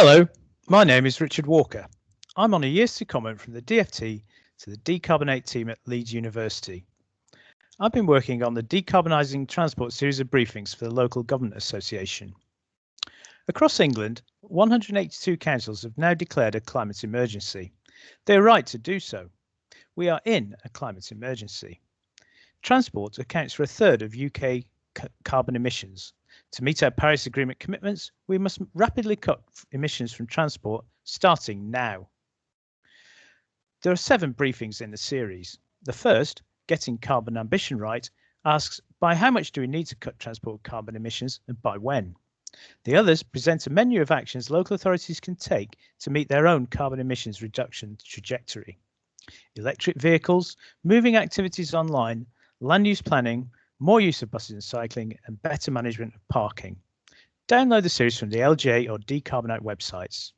Hello, my name is Richard Walker. I'm on a year's secondment from the DFT to the Decarbonate team at Leeds University. I've been working on the Decarbonising Transport series of briefings for the Local Government Association. Across England, 182 councils have now declared a climate emergency. They are right to do so. We are in a climate emergency. Transport accounts for a third of UK carbon emissions. To meet our Paris Agreement commitments, we must rapidly cut emissions from transport, starting now. There are 7 briefings in the series. The first, Getting Carbon Ambition Right, asks by how much do we need to cut transport carbon emissions and by when? The others present a menu of actions local authorities can take to meet their own carbon emissions reduction trajectory. Electric vehicles, moving activities online, land use planning, more use of buses and cycling, and better management of parking. Download the series from the LGA or Decarbonite websites.